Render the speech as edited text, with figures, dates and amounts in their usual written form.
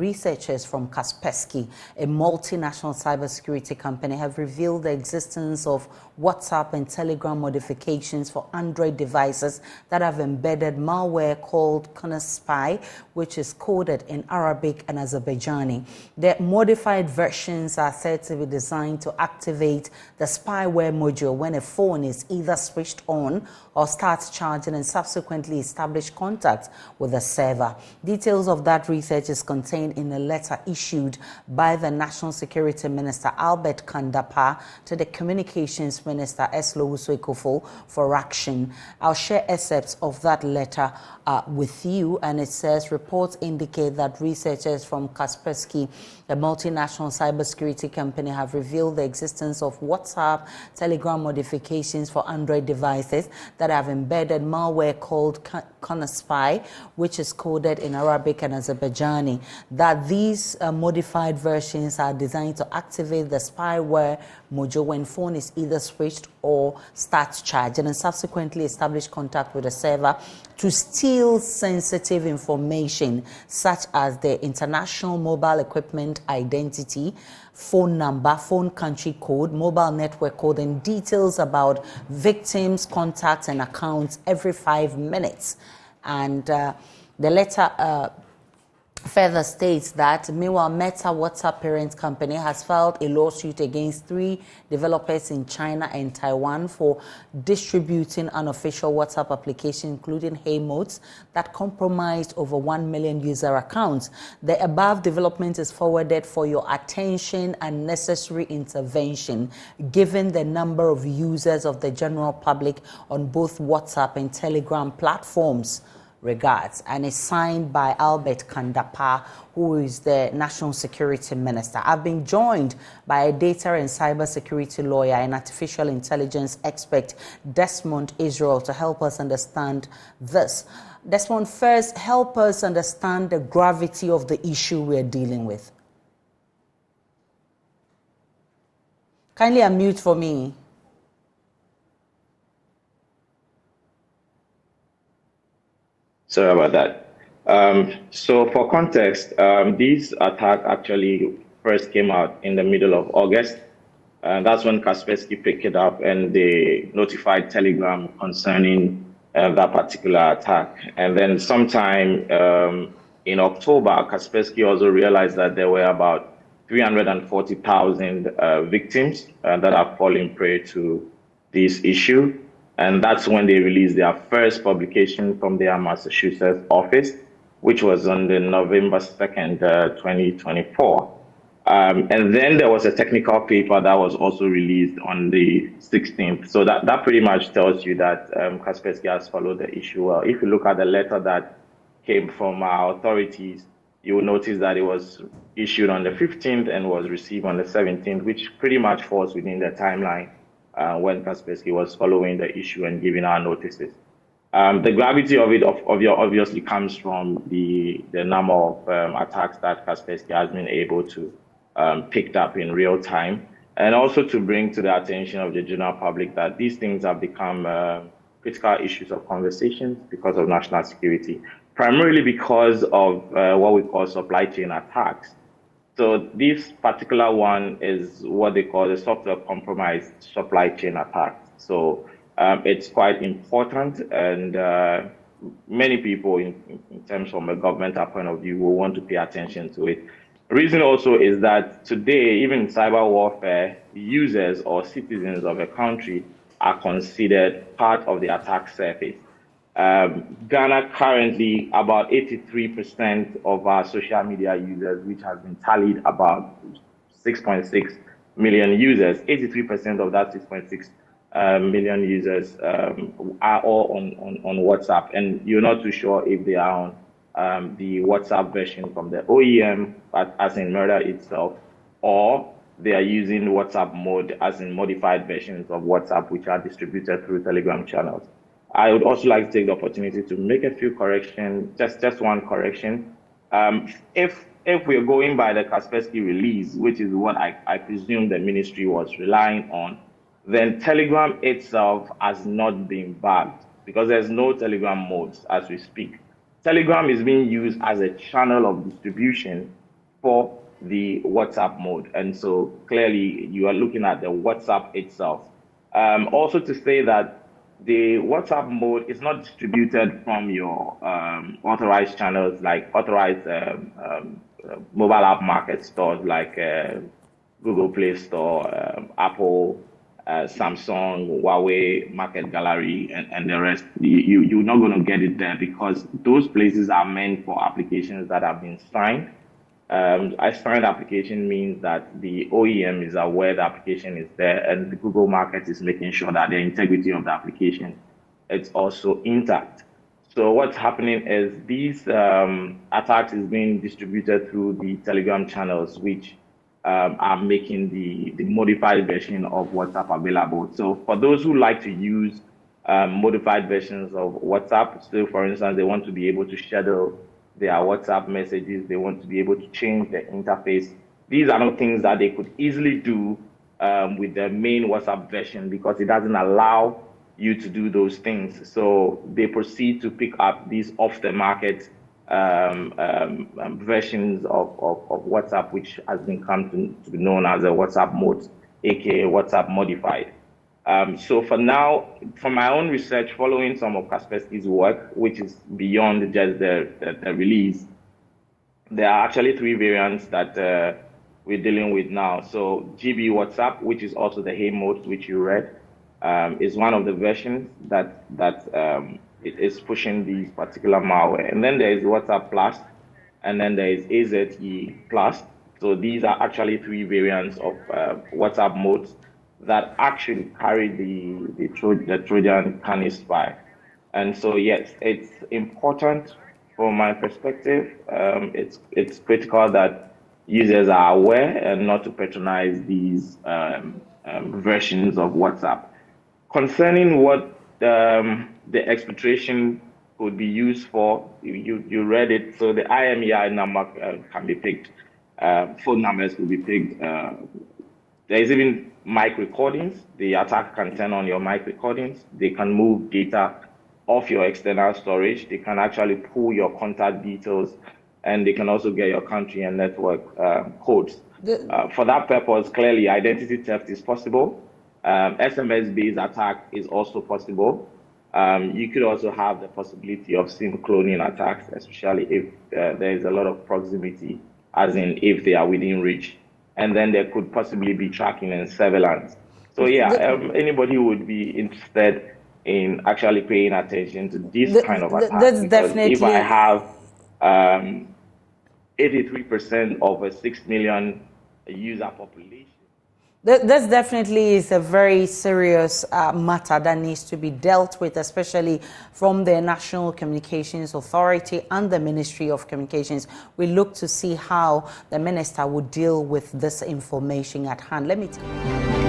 researchers from Kaspersky, a multinational cybersecurity company, have revealed the existence of WhatsApp and Telegram modifications for Android devices that have embedded malware called Kaspersky, which is coded in Arabic and Azerbaijani. The modified versions are said to be designed to activate the spyware module when a phone is either switched on or starts charging and subsequently establish contact with the server. Details of that research is contained in a letter issued by the National Security Minister Albert Kandapa to the Communications Minister Eslo Uswekofo for action. I'll share excerpts of that letter with you, and it says reports indicate that researchers from Kaspersky, a multinational cybersecurity company, have revealed the existence of WhatsApp, Telegram modifications for Android devices that have embedded malware called Kaspersky, which is coded in Arabic and Azerbaijani. That these modified versions are designed to activate the spyware module when phone is either switched or starts charging and subsequently establish contact with the server to steal sensitive information such as the international mobile equipment identity, phone number, phone country code, mobile network code, and details about victims, contacts, and accounts every 5 minutes. And the letter further states that, meanwhile, Meta, WhatsApp parent company, has filed a lawsuit against 3 developers in China and Taiwan for distributing unofficial WhatsApp applications, including emotes, that compromised over 1 million user accounts. The above development is forwarded for your attention and necessary intervention, given the number of users of the general public on both WhatsApp and Telegram platforms. Regards, and is signed by Albert Kandapa, who is the National Security Minister. I've been joined by a data and cybersecurity lawyer and artificial intelligence expert, Desmond Israel, to help us understand this. Desmond, first, help us understand the gravity of the issue we're dealing with. Kindly unmute for me. Sorry about that. So for context, this attack actually first came out in the middle of August. That's when Kaspersky picked it up and they notified Telegram concerning that particular attack. And then sometime in October, Kaspersky also realized that there were about 340,000 victims that are falling prey to this issue. And that's when they released their first publication from their Massachusetts office, which was on the November 2nd, 2024. And then there was a technical paper that was also released on the 16th. So that pretty much tells you that Kaspersky has followed the issue well. If you look at the letter that came from our authorities, you will notice that it was issued on the 15th and was received on the 17th, which pretty much falls within the timeline when Kaspersky was following the issue and giving our notices. The gravity of it obviously comes from the number of attacks that Kaspersky has been able to pick up in real time, and also to bring to the attention of the general public that these things have become critical issues of conversation because of national security, primarily because of what we call supply chain attacks. So this particular one is what they call the software compromised supply chain attack. So it's quite important, and many people in terms from a governmental point of view will want to pay attention to it. The reason also is that today, even in cyber warfare, users or citizens of a country are considered part of the attack surface. Ghana currently, about 83% of our social media users, which has been tallied about 6.6 million users, 83% of that 6.6 million users are all on WhatsApp. And you're not too sure if they are on the WhatsApp version from the OEM, as in Murder itself, or they are using WhatsApp mode, as in modified versions of WhatsApp, which are distributed through Telegram channels. I would also like to take the opportunity to make a few corrections, just one correction. If we're going by the Kaspersky release, which is what I presume the ministry was relying on, then Telegram itself has not been bagged because there's no Telegram modes as we speak. Telegram is being used as a channel of distribution for the WhatsApp mode. And so clearly you are looking at the WhatsApp itself. Also to say that the WhatsApp mode is not distributed from your authorized channels, like authorized mobile app market stores like Google Play Store, Apple, Samsung, Huawei, Market Gallery, and the rest. You're not going to get it there because those places are meant for applications that have been signed. A signed application means that the OEM is aware the application is there, and the Google market is making sure that the integrity of the application is also intact. So what's happening is these attacks is being distributed through the Telegram channels, which are making the modified version of WhatsApp available. So for those who like to use modified versions of WhatsApp, so for instance, they want to be able to schedule their WhatsApp messages, they want to be able to change the interface. These are not things that they could easily do with the main WhatsApp version because it doesn't allow you to do those things. So they proceed to pick up these off-the-market versions of WhatsApp, which has been come to be known as a WhatsApp mode, aka WhatsApp modified. So for now, from my own research, following some of Kaspersky's work, which is beyond just the release, there are actually 3 variants that we're dealing with now. So GB WhatsApp, which is also the Hey mode, which you read, is one of the versions that it is pushing these particular malware. And then there is WhatsApp Plus, and then there is AZE Plus. So these are actually 3 variants of WhatsApp modes that actually carry the Trojan Canny spy. And so, yes, it's important from my perspective. It's critical that users are aware and not to patronize these versions of WhatsApp. Concerning what the exfiltration could be used for, you read it. So the IMEI number can be picked. Phone numbers will be picked. There is even mic recordings. The attacker can turn on your mic recordings. They can move data off your external storage. They can actually pull your contact details, and they can also get your country and network codes. For that purpose, clearly, identity theft is possible. SMS-based attack is also possible. You could also have the possibility of SIM cloning attacks, especially if there is a lot of proximity, as in if they are within reach. And then there could possibly be tracking and surveillance. So yeah, anybody who would be interested in actually paying attention to this kind of attack. That's definitely. If I have 83% of a 6 million user population. This definitely is a very serious matter that needs to be dealt with, especially from the National Communications Authority and the Ministry of Communications. We look to see how the minister would deal with this information at hand. Let me tell you.